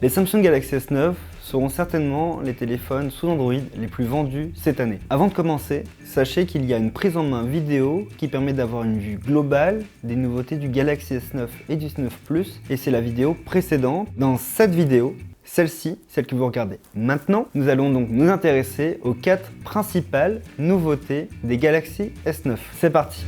Les Samsung Galaxy S9 seront certainement les téléphones sous Android les plus vendus cette année. Avant de commencer, sachez qu'il y a une prise en main vidéo qui permet d'avoir une vue globale des nouveautés du Galaxy S9 et du S9 Plus, et c'est la vidéo précédente. Dans cette vidéo, celle-ci, celle que vous regardez maintenant, nous allons donc nous intéresser aux 4 principales nouveautés des Galaxy S9. C'est parti!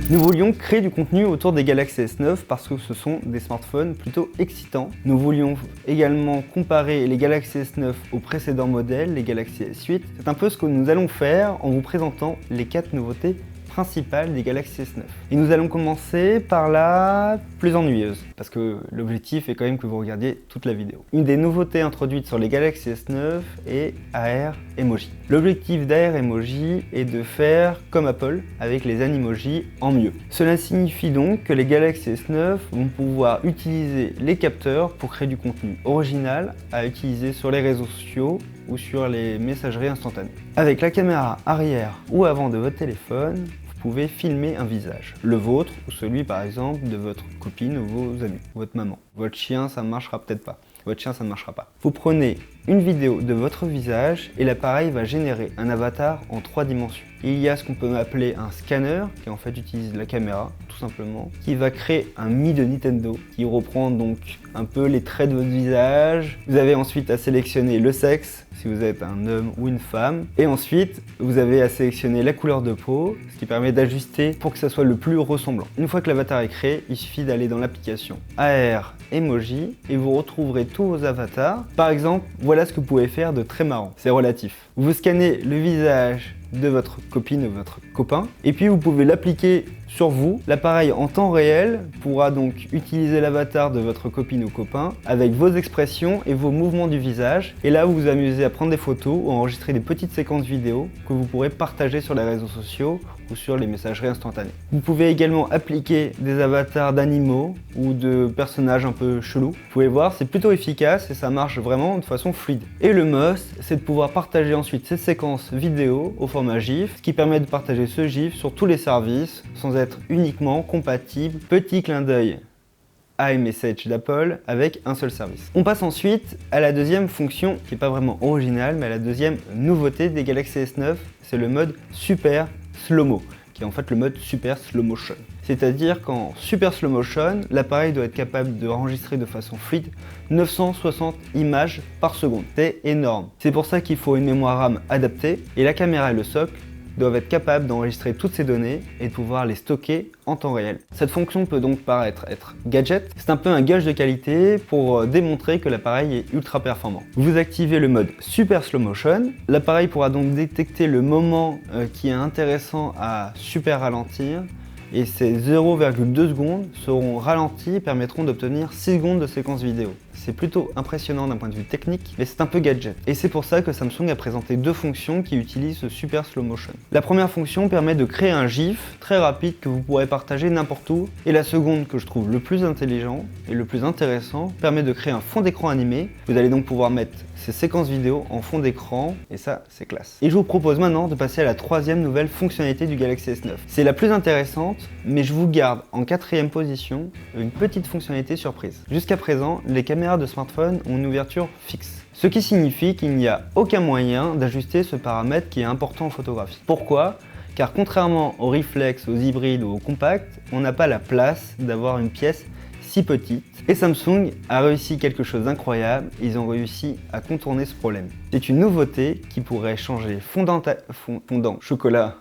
Nous voulions créer du contenu autour des Galaxy S9 parce que ce sont des smartphones plutôt excitants. Nous voulions également comparer les Galaxy S9 aux précédents modèles, les Galaxy S8. C'est un peu ce que nous allons faire en vous présentant les 4 nouveautés principales des Galaxy S9. Et nous allons commencer par la plus ennuyeuse, parce que l'objectif est quand même que vous regardiez toute la vidéo. Une des nouveautés introduites sur les Galaxy S9 est AR Emoji. L'objectif d'AR Emoji est de faire comme Apple avec les Animoji en mieux. Cela signifie donc que les Galaxy S9 vont pouvoir utiliser les capteurs pour créer du contenu original à utiliser sur les réseaux sociaux ou sur les messageries instantanées. Avec la caméra arrière ou avant de votre téléphone, vous pouvez filmer un visage, le vôtre ou celui par exemple de votre copine ou vos amis, votre maman. Votre chien, ça ne marchera peut-être pas. Votre chien, ça ne marchera pas. Vous prenez une vidéo de votre visage et l'appareil va générer un avatar en 3 dimensions. Il y a ce qu'on peut appeler un scanner, qui en fait utilise la caméra, tout simplement, qui va créer un Mi de Nintendo, qui reprend donc un peu les traits de votre visage. Vous avez ensuite à sélectionner le sexe, si vous êtes un homme ou une femme. Et ensuite, vous avez à sélectionner la couleur de peau, ce qui permet d'ajuster pour que ça soit le plus ressemblant. Une fois que l'avatar est créé, il suffit d'aller dans l'application AR Emoji et vous retrouverez tous vos avatars. Par exemple, voilà ce que vous pouvez faire de très marrant. C'est relatif. Vous scannez le visage de votre copine ou votre copain et puis vous pouvez l'appliquer sur vous. L'appareil en temps réel pourra donc utiliser l'avatar de votre copine ou copain avec vos expressions et vos mouvements du visage, et là vous vous amusez à prendre des photos ou à enregistrer des petites séquences vidéo que vous pourrez partager sur les réseaux sociaux ou sur les messageries instantanées. Vous pouvez également appliquer des avatars d'animaux ou de personnages un peu chelous. Vous pouvez voir, c'est plutôt efficace et ça marche vraiment de façon fluide. Et le must, c'est de pouvoir partager ensuite ces séquences vidéo au format GIF, ce qui permet de partager ce GIF sur tous les services sans être uniquement compatible. Petit clin d'œil iMessage d'Apple avec un seul service. On passe ensuite à la deuxième fonction qui n'est pas vraiment originale, mais à la deuxième nouveauté des Galaxy S9, c'est le mode Super Slow-Mo, qui est en fait le mode Super Slow Motion. C'est-à-dire qu'en Super Slow Motion, l'appareil doit être capable de enregistrer de façon fluide 960 images par seconde. C'est énorme. C'est pour ça qu'il faut une mémoire RAM adaptée, et la caméra et le socle doivent être capables d'enregistrer toutes ces données et de pouvoir les stocker en temps réel. Cette fonction peut donc paraître être gadget. C'est un peu un gage de qualité pour démontrer que l'appareil est ultra performant. Vous activez le mode Super Slow Motion. L'appareil pourra donc détecter le moment qui est intéressant à super ralentir, et ces 0,2 secondes seront ralenties et permettront d'obtenir 6 secondes de séquence vidéo. C'est plutôt impressionnant d'un point de vue technique, mais c'est un peu gadget. Et c'est pour ça que Samsung a présenté 2 fonctions qui utilisent ce Super Slow Motion. La première fonction permet de créer un GIF très rapide que vous pourrez partager n'importe où. Et la seconde, que je trouve le plus intelligent et le plus intéressant, permet de créer un fond d'écran animé. Vous allez donc pouvoir mettre ces séquences vidéo en fond d'écran, et ça, c'est classe. Et je vous propose maintenant de passer à la 3e nouvelle fonctionnalité du Galaxy S9. C'est la plus intéressante, mais je vous garde en 4e position une petite fonctionnalité surprise. Jusqu'à présent, les caméras de smartphone ont une ouverture fixe, ce qui signifie qu'il n'y a aucun moyen d'ajuster ce paramètre qui est important en photographie. Pourquoi ? Car contrairement aux reflex, aux hybrides ou aux compacts, on n'a pas la place d'avoir une pièce si petite. Et Samsung a réussi quelque chose d'incroyable, ils ont réussi à contourner ce problème. C'est une nouveauté qui pourrait changer fondant chocolat,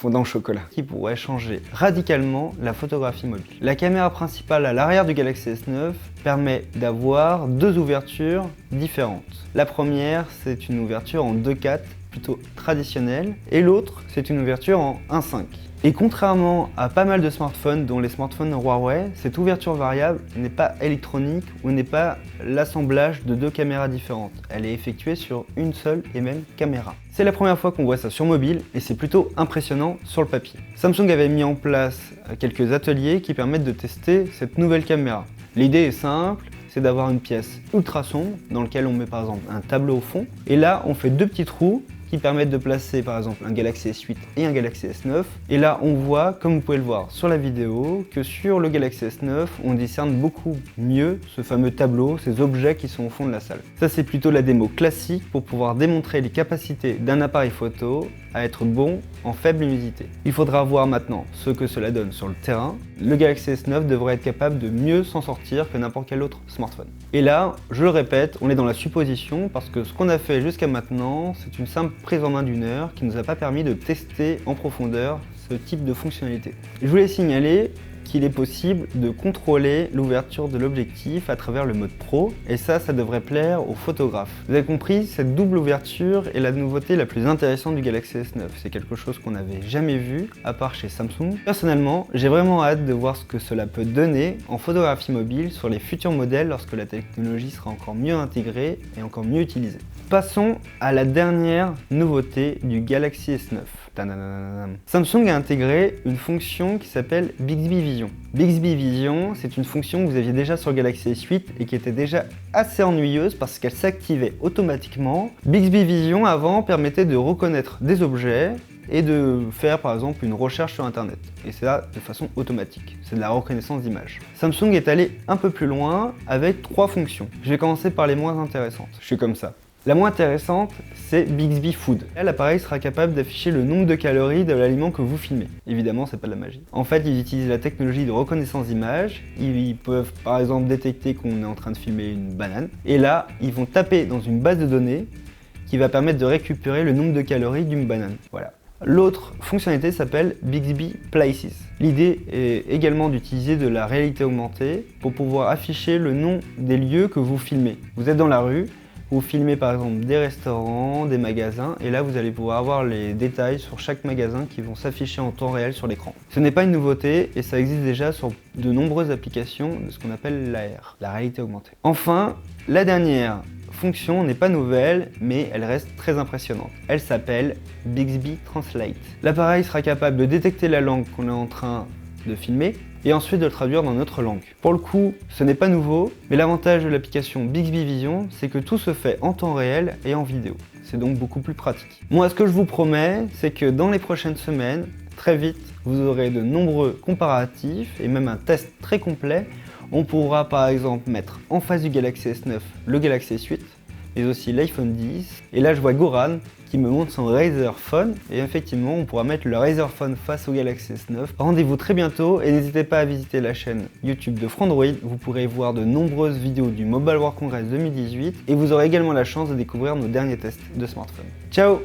qui pourrait changer radicalement la photographie mobile. La caméra principale à l'arrière du Galaxy S9 permet d'avoir 2 ouvertures différentes. La première, c'est une ouverture en 2.4 plutôt traditionnelle, et l'autre, c'est une ouverture en 1.5. Et contrairement à pas mal de smartphones, dont les smartphones Huawei, cette ouverture variable n'est pas électronique ou n'est pas l'assemblage de 2 caméras différentes. Elle est effectuée sur une seule et même caméra. C'est la première fois qu'on voit ça sur mobile et c'est plutôt impressionnant sur le papier. Samsung avait mis en place quelques ateliers qui permettent de tester cette nouvelle caméra. L'idée est simple, c'est d'avoir une pièce ultra sombre dans laquelle on met par exemple un tableau au fond, et là on fait 2 petits trous qui permettent de placer par exemple un Galaxy S8 et un Galaxy S9. Et là on voit, comme vous pouvez le voir sur la vidéo, que sur le Galaxy S9 on discerne beaucoup mieux ce fameux tableau, ces objets qui sont au fond de la salle. Ça c'est plutôt la démo classique pour pouvoir démontrer les capacités d'un appareil photo à être bon en faible luminosité. Il faudra voir maintenant ce que cela donne sur le terrain. Le Galaxy S9 devrait être capable de mieux s'en sortir que n'importe quel autre smartphone. Et là, je le répète, on est dans la supposition parce que ce qu'on a fait jusqu'à maintenant, c'est une simple prise en main d'une heure qui ne nous a pas permis de tester en profondeur ce type de fonctionnalité. Je voulais signaler qu'il est possible de contrôler l'ouverture de l'objectif à travers le mode Pro, et ça devrait plaire aux photographes. Vous avez compris, cette double ouverture est la nouveauté la plus intéressante du Galaxy S9. C'est quelque chose qu'on n'avait jamais vu, à part chez Samsung. Personnellement, j'ai vraiment hâte de voir ce que cela peut donner en photographie mobile sur les futurs modèles lorsque la technologie sera encore mieux intégrée et encore mieux utilisée. Passons à la dernière nouveauté du Galaxy S9. Samsung a intégré une fonction qui s'appelle Bixby Vision. Bixby Vision, c'est une fonction que vous aviez déjà sur le Galaxy S8 et qui était déjà assez ennuyeuse parce qu'elle s'activait automatiquement. Bixby Vision avant permettait de reconnaître des objets et de faire par exemple une recherche sur internet. Et c'est là de façon automatique, c'est de la reconnaissance d'image. Samsung est allé un peu plus loin avec 3 fonctions. Je vais commencer par les moins intéressantes, je suis comme ça. La moins intéressante, c'est Bixby Food. Là, l'appareil sera capable d'afficher le nombre de calories de l'aliment que vous filmez. Évidemment, c'est pas de la magie. En fait, ils utilisent la technologie de reconnaissance d'image. Ils peuvent, par exemple, détecter qu'on est en train de filmer une banane. Et là, ils vont taper dans une base de données qui va permettre de récupérer le nombre de calories d'une banane. Voilà. L'autre fonctionnalité s'appelle Bixby Places. L'idée est également d'utiliser de la réalité augmentée pour pouvoir afficher le nom des lieux que vous filmez. Vous êtes dans la rue, vous filmez par exemple des restaurants, des magasins, et là vous allez pouvoir avoir les détails sur chaque magasin qui vont s'afficher en temps réel sur l'écran. Ce n'est pas une nouveauté et ça existe déjà sur de nombreuses applications de ce qu'on appelle l'AR, la réalité augmentée. Enfin, la dernière fonction n'est pas nouvelle, mais elle reste très impressionnante. Elle s'appelle Bixby Translate. L'appareil sera capable de détecter la langue qu'on est en train de filmer et ensuite de le traduire dans notre langue. Pour le coup, ce n'est pas nouveau, mais l'avantage de l'application Bixby Vision, c'est que tout se fait en temps réel et en vidéo. C'est donc beaucoup plus pratique. Moi, ce que je vous promets, c'est que dans les prochaines semaines, très vite, vous aurez de nombreux comparatifs et même un test très complet. On pourra par exemple mettre en face du Galaxy S9 le Galaxy S8, mais aussi l'iPhone 10. Et là, je vois Goran qui me montre son Razer Phone. Et effectivement, on pourra mettre le Razer Phone face au Galaxy S9. Rendez-vous très bientôt et n'hésitez pas à visiter la chaîne YouTube de Frandroid. Vous pourrez voir de nombreuses vidéos du Mobile World Congress 2018 et vous aurez également la chance de découvrir nos derniers tests de smartphones. Ciao!